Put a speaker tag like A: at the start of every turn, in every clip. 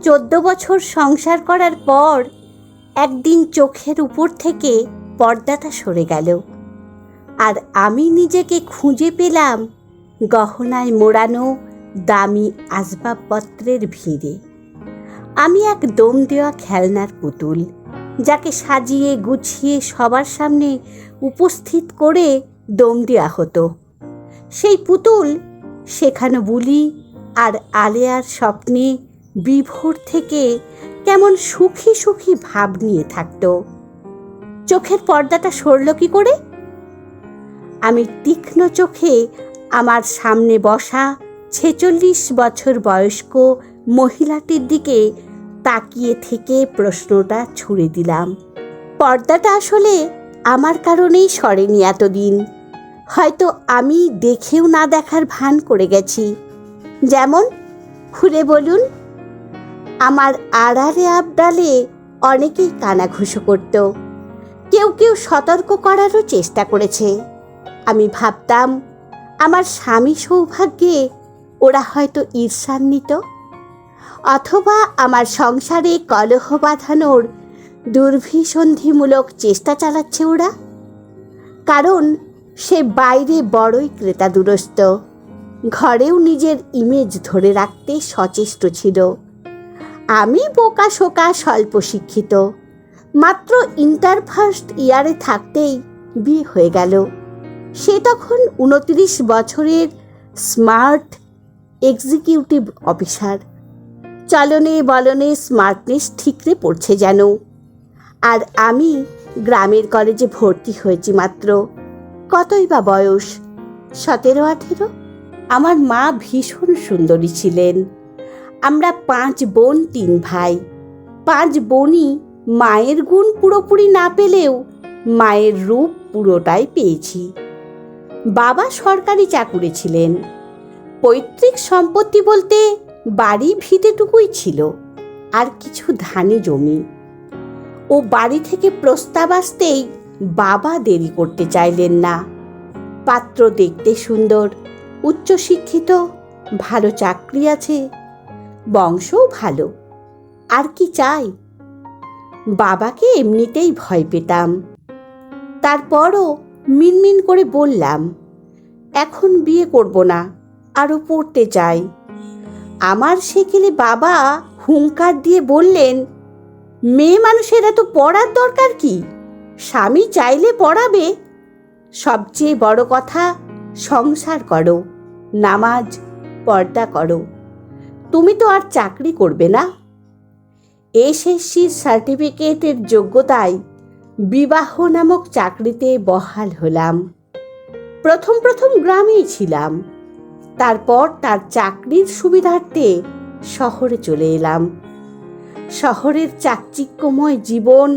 A: 14 বছর সংসার করার পর একদিন চোখের উপর থেকে পর্দাটা সরে গেল, আর আমি নিজেকে খুঁজে পেলাম গহনায় মোড়ানো দামি আসবাবপত্রের ভিড়ে। আমি এক দম দেওয়া খেলনার পুতুল, যাকে সাজিয়ে গুছিয়ে সবার সামনে উপস্থিত করে দম দেওয়া হতো। সেই পুতুল শেখানো বুলি আর আলেয়ার স্বপ্নে বিভোর থেকে কেমন সুখী সুখী ভাব নিয়ে থাকত। চোখের পর্দাটা সরল কি করে? আমি তীক্ষ্ণ চোখে আমার সামনে বসা 46 বছর বয়স্ক মহিলাটির দিকে তাকিয়ে থেকে প্রশ্নটা ছুড়ে দিলাম। পর্দাটা আসলে আমার কারণেই সরেনি এতদিন। হয়তো আমি দেখেও না দেখার ভান করে গেছি। যেমন, খুলে বলুন। আমার আড়ালে আবডালে অনেকেই কানাঘুষো করত, কেউ কেউ সতর্ক করারও চেষ্টা করেছে। আমি ভাবতাম আমার স্বামী সৌভাগ্যে ওরা হয়তো ঈর্ষান্বিত, অথবা আমার সংসারে কলহ বাঁধানোর দুর্ভিসন্ধিমূলক চেষ্টা চালাচ্ছে ওরা। কারণ সে বাইরে বড়ই ক্রেতাদুরস্ত, ঘরেও নিজের ইমেজ ধরে রাখতে সচেষ্ট ছিল। আমি বোকা শোকা স্বল্প শিক্ষিত, মাত্র ইন্টার ফার্স্ট ইয়ারে থাকতেই বিয়ে হয়ে গেল। সে তখন 29 বছরের স্মার্ট এক্সিকিউটিভ অফিসার। চলনে বলনে স্মার্টনেস ঠিকরে পড়ছে যেন। আর আমি গ্রামের কলেজে ভর্তি হয়েছি মাত্র। কতই বা বয়স, 17-18। আমার মা ভীষণ সুন্দরী ছিলেন। আমরা 5 বোন 3 ভাই। 5 বোনই মায়ের গুণ পুরোপুরি না পেলেও মায়ের রূপ পুরোটাই পেয়েছি। বাবা সরকারি চাকুরে ছিলেন। পৈতৃক সম্পত্তি বলতে বাড়ি ভিটেটুকুই ছিল, আর কিছু ধানি জমি। ও বাড়ি থেকে প্রস্তাব আসতেই বাবা দেরি করতে চাইলেন না। পাত্র দেখতে সুন্দর, উচ্চশিক্ষিত, ভালো চাকরি আছে, বংশও ভালো। আর কি চাই? বাবাকে এমনিতেই ভয় পেতাম। তারপরও মিনমিন করে বললাম, এখন বিয়ে করব না, আরও পড়তে চাই। আমার সেকেলে বাবা হুঙ্কার দিয়ে বললেন, মেয়ে মানুষের এত পড়ার দরকার কি? স্বামী চাইলে পড়াবে। সবচেয়ে বড় কথা, সংসার করো, নামাজ পর্দা করো। তুমি তো আর চাকরি করবে না। এসএসসির সার্টিফিকেটের যোগ্যতায় বিবাহ নামক চাকরিতে বহাল হলাম। প্রথম গ্রামেই ছিলাম, তারপর তার চাকরির সুবিধার্থে শহরে চলে এলাম। শহরের চাকচিক্যময় জীবন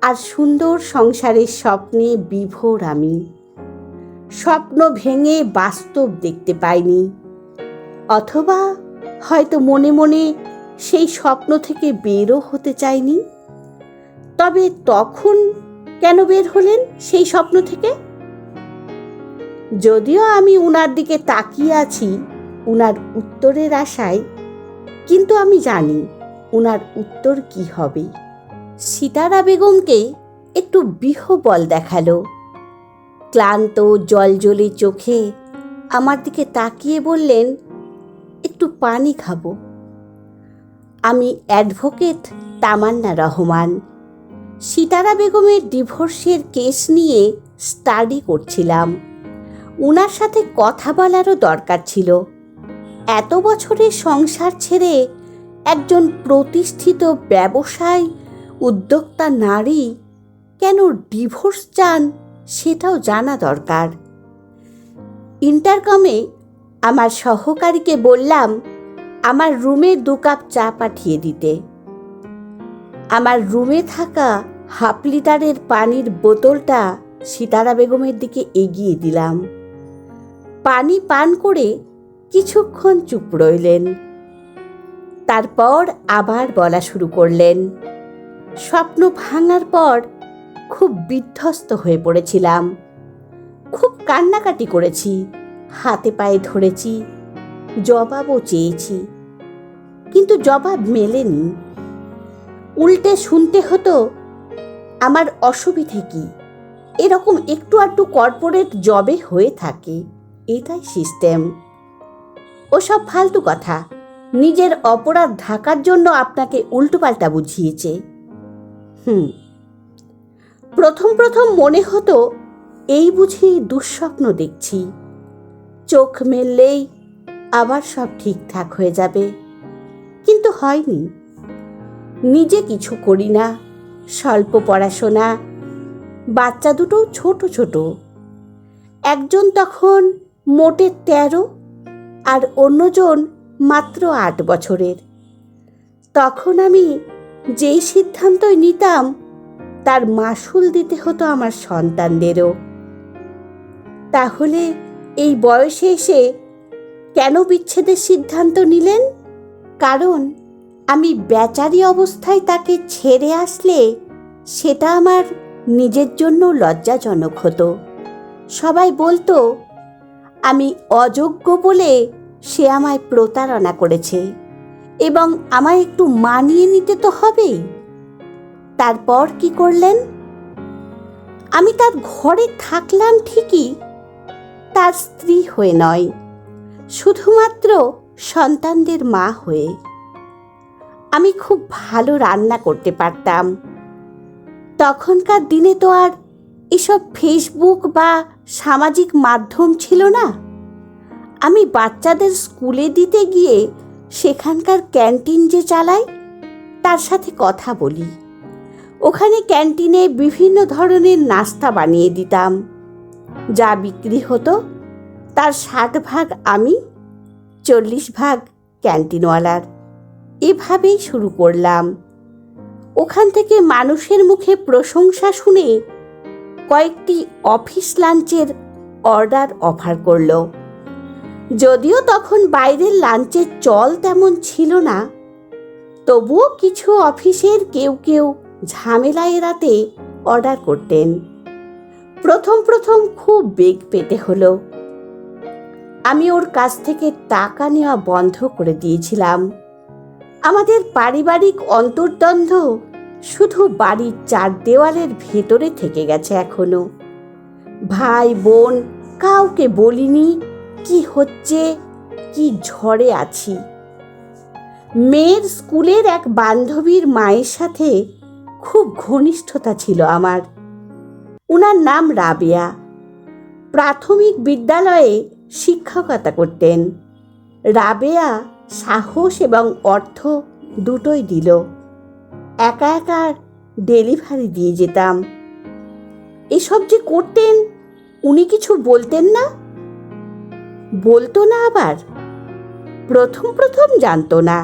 A: আর সুন্দর সংসারের স্বপ্নে বিভোর আমি। স্বপ্ন ভেঙে বাস্তব দেখতে পাইনি, অথবা হয়তো মনে মনে সেই স্বপ্ন থেকে বেরও হতে চাইনি। তবে তখন কেন বের হলেন সেই স্বপ্ন থেকে? যদিও আমি উনার দিকে তাকিয়ে আছি উনার উত্তরের আশায়, কিন্তু আমি জানি উনার উত্তর কি হবে। সিতারা বেগমকে একটু বিহ্বল দেখালো। ক্লান্ত জলজলে চোখে আমার দিকে তাকিয়ে বললেন, একটু পানি খাবো। আমি অ্যাডভোকেট তামান্না রহমান। সিতারা বেগমের ডিভোর্সের কেস নিয়ে স্টাডি করছিলাম। উনার সাথে কথা বলারও দরকার ছিল। এত বছরের সংসার ছেড়ে একজন প্রতিষ্ঠিত ব্যবসায় উদ্যোক্তা নারী কেন ডিভোর্স চান সেটাও জানা দরকার। ইন্টারকমে আমার সহকারীকে বললাম আমার রুমে 2 কাপ চা পাঠিয়ে দিতে। আমার রুমে থাকা হাফ লিটারের পানির বোতলটা সিতারা বেগমের দিকে এগিয়ে দিলাম। পানি পান করে কিছুক্ষণ চুপ রইলেন। তারপর আবার বলা শুরু করলেন, স্বপ্ন ভাঙার পর খুব বিধ্বস্ত হয়ে পড়েছিলাম। খুব কান্নাকাটি করেছি, হাতে পায়ে ধরেছি, জবাবও চেয়েছি। কিন্তু জবাব মেলেনি। উল্টে শুনতে হতো, আমার অসুবিধে কি, এরকম একটু আধটু কর্পোরেট জবে হয়ে থাকে, এটাই সিস্টেম। ওসব ফালতু কথা, নিজের অপরাধ ঢাকার জন্য আপনাকে উল্টোপাল্টা বুঝিয়েছে। প্রথম প্রথম মনে হতো এই বুঝি দুঃস্বপ্ন দেখছি, চোখ মেললেই আবার সব ঠিকঠাক হয়ে যাবে। কিন্তু হয়নি। নিজে কিছু করি না, স্বল্প পড়াশোনা, বাচ্চা দুটো ছোট ছোট। একজন তখন মোটে 13 আর অন্যজন মাত্র 8 বছরের। তখন আমি যেই সিদ্ধান্তই নিতাম তার মাসুল দিতে হতো আমার সন্তানদেরও। তাহলে এই বয়সে এসে কেন বিচ্ছেদের সিদ্ধান্ত নিলেন? কারণ আমি বেচারি অবস্থায় তাকে ছেড়ে আসলে সেটা আমার নিজের জন্য লজ্জাজনক হতো। সবাই বলতো আমি অযোগ্য বলে সে আমায় প্রতারণা করেছে এবং আমায় একটু মানিয়ে নিতে তো হবেই। তারপর কি করলেন? আমি তার ঘরে থাকলাম ঠিকই, তার স্ত্রী হয়ে নয়, শুধুমাত্র সন্তানদের মা হয়ে। আমি খুব ভালো রান্না করতে পারতাম। তখনকার দিনে তো আর এসব ফেসবুক বা সামাজিক মাধ্যম ছিল না। আমি বাচ্চাদের স্কুলে দিতে গিয়ে সেখানকার ক্যান্টিন যে চালাই তার সাথে কথা বলি। ওখানে ক্যান্টিনে বিভিন্ন ধরনের নাস্তা বানিয়ে দিতাম। যা বিক্রি হতো তার 60 ভাগ আমি, 40 ভাগ ক্যান্টিনওয়ালার। এভাবেই শুরু করলাম। ওখান থেকে মানুষের মুখে প্রশংসা শুনে কয়েকটি অফিস লাঞ্চের অর্ডার অফার করল। যদিও তখন বাইরের লাঞ্চের চল তেমন ছিল না, তবুও কিছু অফিসের কেউ কেউ ঝামেলা এড়াতে অর্ডার করতেন। প্রথম প্রথম খুব বেগ পেতে হলো। আমি ওর কাছ থেকে টাকা নেওয়া বন্ধ করে দিয়েছিলাম। আমাদের পারিবারিক অন্তর্দ্বন্দ্ব শুধু বাড়ির 4 দেওয়ালের ভেতরে থেকে গেছে এখনো। ভাই বোন কাউকে বলিনি কি হচ্ছে, কি ঝড়ে আছি। মেয়ের স্কুলের এক বান্ধবীর মায়ের সাথে খুব ঘনিষ্ঠতা ছিল আমার। উনার নাম রাবেয়া। প্রাথমিক বিদ্যালয়ে শিক্ষকতা করতেন। রাবেয়া সাহস এবং অর্থ দুটোই দিল। একা একা ডেলিভারি দিয়ে যেতাম। এসব যে করতেন উনি কিছু বলতেন না? বলতো না আবার। প্রথম প্রথম জানতো না।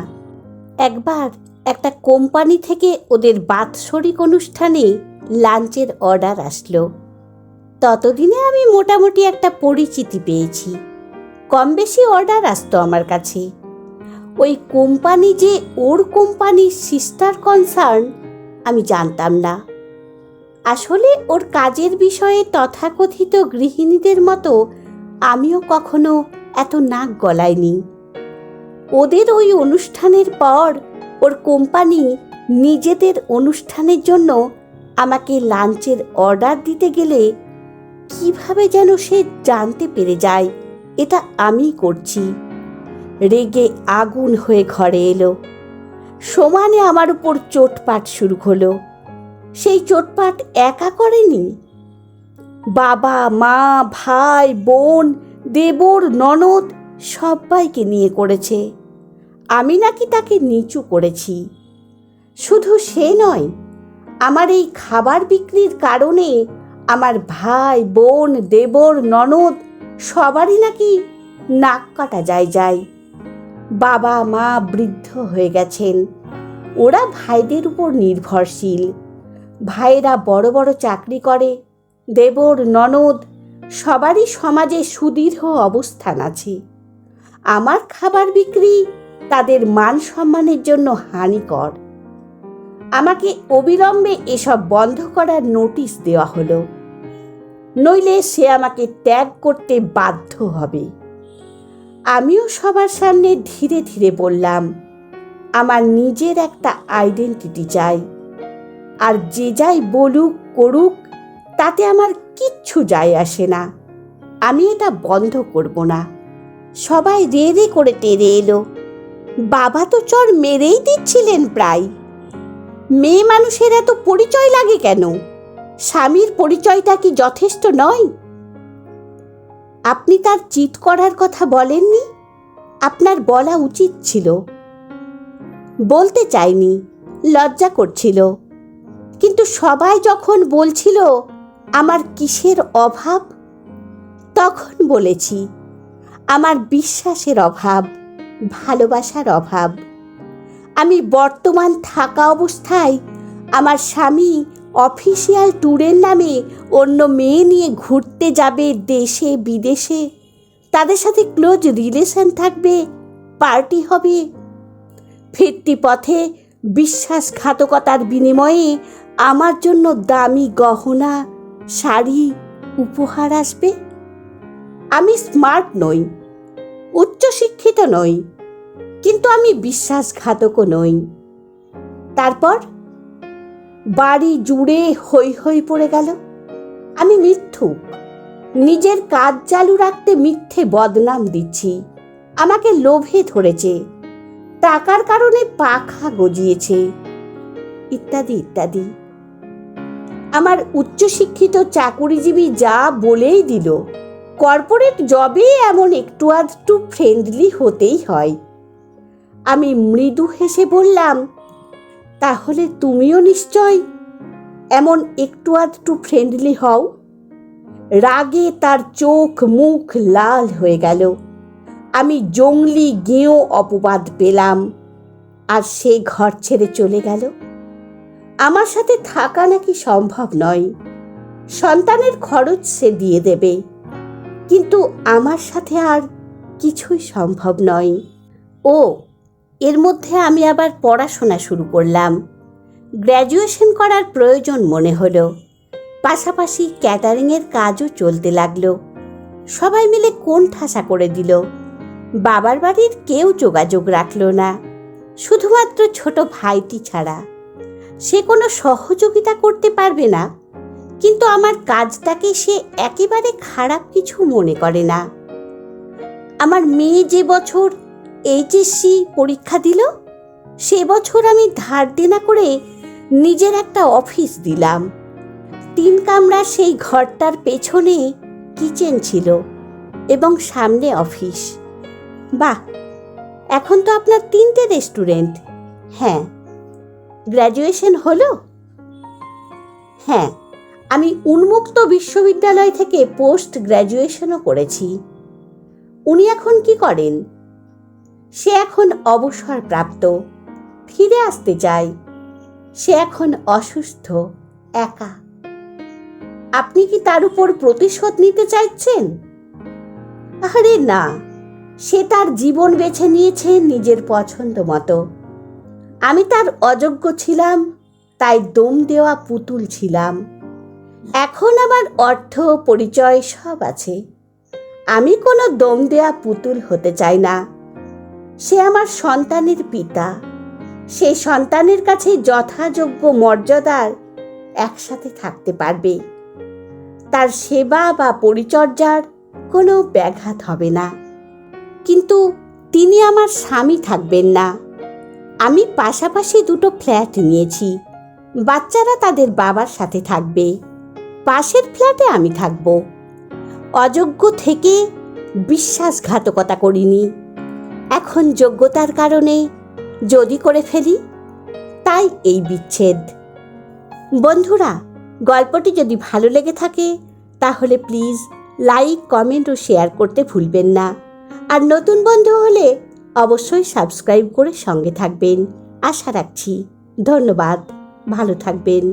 A: একবার একটা কোম্পানি থেকে ওদের বাৎসরিক অনুষ্ঠানে লাঞ্চের অর্ডার আসলো। ততদিনে আমি মোটামুটি একটা পরিচিতি পেয়েছি। কম বেশি অর্ডার আসতো আমার কাছে। ওই কোম্পানি যে ওর কোম্পানির সিস্টার কনসার্ন আমি জানতাম না। আসলে ওর কাজের বিষয়ে তথাকথিত গৃহিণীদের মতো আমিও কখনো এত নাক গলাইনি। ওদের ওই অনুষ্ঠানের পর ওর কোম্পানি নিজেদের অনুষ্ঠানের জন্য আমাকে লাঞ্চের অর্ডার দিতে গেলে কিভাবে যেন সে জানতে পেরে যায় এটা আমি করছি। রেগে আগুন হয়ে ঘরে এলো। সমানে আমার উপর চোটপাট শুরু হলো। সেই চোটপাট একা করেনি, বাবা মা ভাই বোন দেবর ননদ সবাইকে নিয়ে করেছে। আমি নাকি তাকে নিচু করেছি। শুধু সে নয়, আমার এই খাবার বিক্রির কারণে আমার ভাই বোন দেবর ননদ সবারই নাকি নাক কাটা যায়। বাবা মা বৃদ্ধ হয়ে গেছেন। ওরা ভাইদের উপর নির্ভরশীল। ভাইয়েরা বড় বড় চাকরি করে। দেবর ননদ সবারই সমাজে সুদীর্ঘ অবস্থান আছে। আমার খাবার বিক্রি তাদের মান সম্মানের জন্য হানিকর। আমাকে অবিলম্বে এসব বন্ধ করার নোটিশ দেওয়া হলো, নইলে সে আমাকে ত্যাগ করতে বাধ্য হবে। আমিও সবার সামনে ধীরে ধীরে বললাম, আমার নিজের একটা আইডেন্টিটি চাই। আর যে যাই বলুক করুক তাতে আমার কিচ্ছু যায় আসে না। আমি এটা বন্ধ করব না। সবাই রে রে করে তেড়ে এলো। বাবা তো চর মেরেই দিচ্ছিলেন প্রায়। মেয়ে মানুষের এত পরিচয় লাগে কেন? স্বামীর পরিচয়টা কি যথেষ্ট নয়? আপনি তার চিট করার কথা বলেননি? আপনার বলা উচিত ছিল। বলতে চাইনি, লজ্জা করছিল। কিন্তু সবাই যখন বলছিল আমার কিসের অভাব, তখন বলেছি আমার বিশ্বাসের অভাব, ভালোবাসার অভাব। আমি বর্তমান থাকা অবস্থায় আমার স্বামী অফিসিয়াল ট্যুরের নামে অন্য মেয়ে নিয়ে ঘুরতে যাবে দেশে বিদেশে, তাদের সাথে ক্লোজ রিলেশন থাকবে, পার্টি হবে। ফিরতি পথে বিশ্বাসঘাতকতার বিনিময়ে আমার জন্য দামি গহনা, শাড়ি উপহার আসবে। আমি স্মার্ট নই, উচ্চশিক্ষিত নই, কিন্তু আমি বিশ্বাসঘাতকও নই। তারপর বাড়ি জুড়ে হৈ হৈ পড়ে গেল। আমি মিথ্যুক, নিজের কাজ চালু রাখতে মিথ্যে বদনাম দিচ্ছি। আমাকে লোভে ধরেছে, টাকার কারণে পাখা গজিয়েছে, ইত্যাদি ইত্যাদি। আমার উচ্চশিক্ষিত চাকুরিজীবী যা বলেই দিল, কর্পোরেট জবে এমন একটু আধটু ফ্রেন্ডলি হতেই হয়। আমি মৃদু হেসে বললাম, তাহলে তুমিও নিশ্চয় এমন একটু আধটু ফ্রেন্ডলি হও। রাগে তার চোখ মুখ লাল হয়ে গেল। আমি জংলি গেঁয়ো অপবাদ পেলাম, আর সে ঘর ছেড়ে চলে গেল। আমার সাথে থাকা নাকি সম্ভব নয়, সন্তানের খরচ সে দিয়ে দেবে, কিন্তু আমার সাথে আর কিছুই সম্ভব নয়। ও, এর মধ্যে আমি আবার পড়াশোনা শুরু করলাম। গ্র্যাজুয়েশন করার প্রয়োজন মনে হলো। পাশাপাশি ক্যাটারিংয়ের কাজও চলতে লাগলো। সবাই মিলে কোণ ঠাসা করে দিল। বাবার বাড়ির কেউ যোগাযোগ রাখলো না, শুধুমাত্র ছোট ভাইটি ছাড়া। সে কোনো সহযোগিতা করতে পারবে না, কিন্তু আমার কাজটাকে সে একেবারে খারাপ কিছু মনে করে না। আমার মেয়ে যে বছর এইচএসসি পরীক্ষা দিল, সে বছর আমি ধার দেনা করে নিজের একটা অফিস দিলাম। 3 কামরার সেই ঘরটার পেছনে কিচেন ছিল এবং সামনে অফিস। বাহ, এখন তো আপনার 3টে রেস্টুরেন্ট। হ্যাঁ। গ্র্যাজুয়েশন হলো? হ্যাঁ, আমি উন্মুক্ত বিশ্ববিদ্যালয় থেকে পোস্ট গ্র্যাজুয়েশনও করেছি। উনি এখন কি করেন? সে এখন অবসরপ্রাপ্ত, ফিরে আসতে চায়। সে এখন অসুস্থ, একা। আপনি কি তার উপর প্রতিশোধ নিতে চাইছেন? আরে না, সে তার জীবন বেছে নিয়েছে নিজের পছন্দ মতো। আমি তার অযোগ্য ছিলাম, তাই দম দেওয়া পুতুল ছিলাম। এখন আমার অর্থ পরিচয় সব আছে। আমি কোনো দম দেওয়া পুতুল হতে চাই না। সে আমার সন্তানের পিতা। সেই সন্তানের কাছে যথাযোগ্য মর্যাদার একসাথে থাকতে পারবে। তার সেবা বা পরিচর্যার কোনো ব্যাঘাত হবে না। কিন্তু তিনি আমার স্বামী থাকবেন না। আমি পাশাপাশি 2টো ফ্ল্যাট নিয়েছি। বাচ্চারা তাদের বাবার সাথে থাকবে, পাশের ফ্ল্যাটে আমি থাকব। অযোগ্য থেকে বিশ্বাসঘাতকতা করিনি। এখন যোগ্যতার কারণে যদি করে ফেলি, তাই এই বিচ্ছেদ। বন্ধুরা, গল্পটি যদি ভালো লেগে থাকে তাহলে প্লিজ লাইক, কমেন্ট ও শেয়ার করতে ভুলবেন না। আর নতুন বন্ধু হলে অবশ্যই সাবস্ক্রাইব করে সঙ্গে থাকবেন। আশা রাখছি। ধন্যবাদ। ভালো থাকবেন।